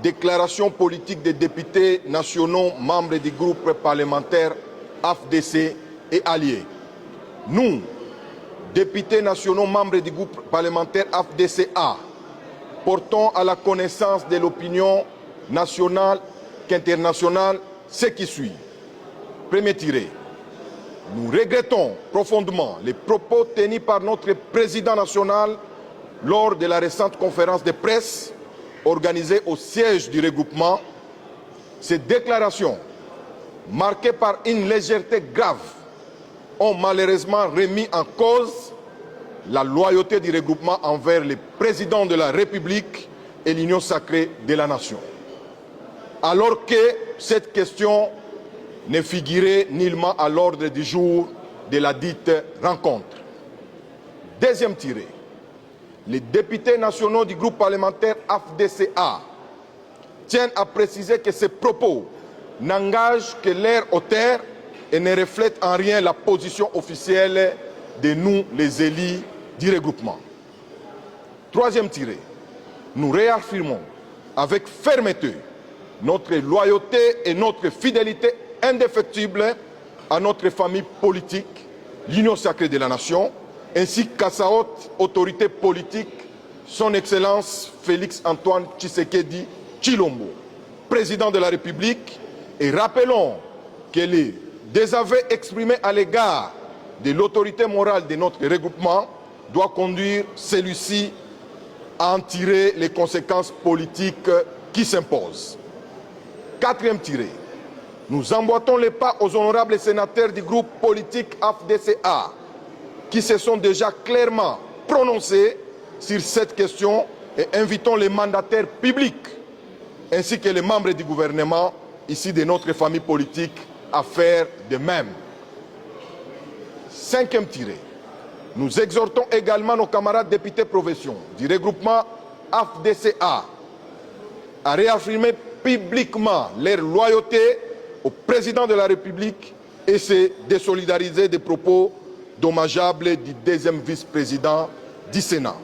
déclaration politique des députés nationaux membres du groupe parlementaire AFDC et alliés. Nous, députés nationaux membres du groupe parlementaire AFDC-A, portons à la connaissance de l'opinion nationale qu'internationale ce qui suit. Premier tiré. Nous regrettons profondément les propos tenus par notre président national lors de la récente conférence de presse organisée au siège du regroupement. Ces déclarations, marquées par une légèreté grave, ont malheureusement remis en cause la loyauté du regroupement envers le président de la République et l'union sacrée de la nation. Alors que cette question ne figurait nullement à l'ordre du jour de la dite rencontre. Deuxième tiré. Les députés nationaux du groupe parlementaire AFDC-A tiennent à préciser que ces propos n'engagent que leur auteur et ne reflètent en rien la position officielle de nous, les élus du regroupement. Troisième tiré. Nous réaffirmons avec fermeté notre loyauté et notre fidélité indéfectible à notre famille politique, l'Union sacrée de la nation, ainsi qu'à sa haute autorité politique, son Excellence Félix-Antoine Tshisekedi Tshilombo, président de la République, et rappelons que les désaveux exprimés à l'égard de l'autorité morale de notre regroupement doit conduire celui-ci à en tirer les conséquences politiques qui s'imposent. Quatrième tiré. Nous emboîtons les pas aux honorables sénateurs du groupe politique AFDC-A qui se sont déjà clairement prononcés sur cette question et invitons les mandataires publics ainsi que les membres du gouvernement ici de notre famille politique à faire de même. Cinquième tiré. Nous exhortons également nos camarades députés provinciaux du regroupement AFDC-A à réaffirmer publiquement leur loyauté au président de la République et se désolidariser des propos dommageables du deuxième vice-président du Sénat.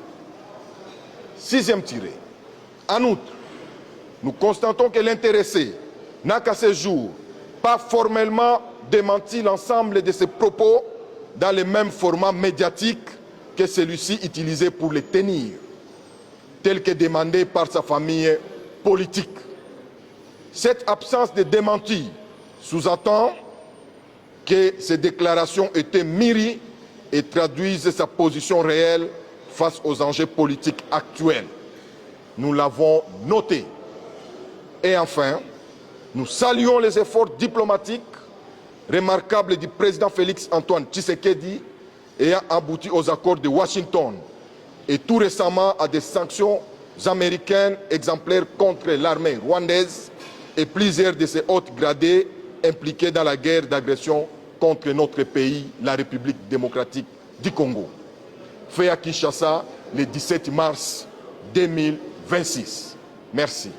Sixième tiré. En outre, nous constatons que l'intéressé n'a qu'à ce jour pas formellement démenti l'ensemble de ses propos dans le même format médiatique que celui-ci utilisé pour les tenir, tel que demandé par sa famille politique. Cette absence de démenti sous-entend que ces déclarations étaient mûries et traduisent sa position réelle face aux enjeux politiques actuels. Nous l'avons noté. Et enfin, nous saluons les efforts diplomatiques remarquables du président Félix-Antoine Tshisekedi ayant abouti aux accords de Washington et tout récemment à des sanctions américaines exemplaires contre l'armée rwandaise et plusieurs de ses hautes gradés impliqués dans la guerre d'agression contre notre pays, la République démocratique du Congo. Fait à Kinshasa le 17 mars 2026. Merci.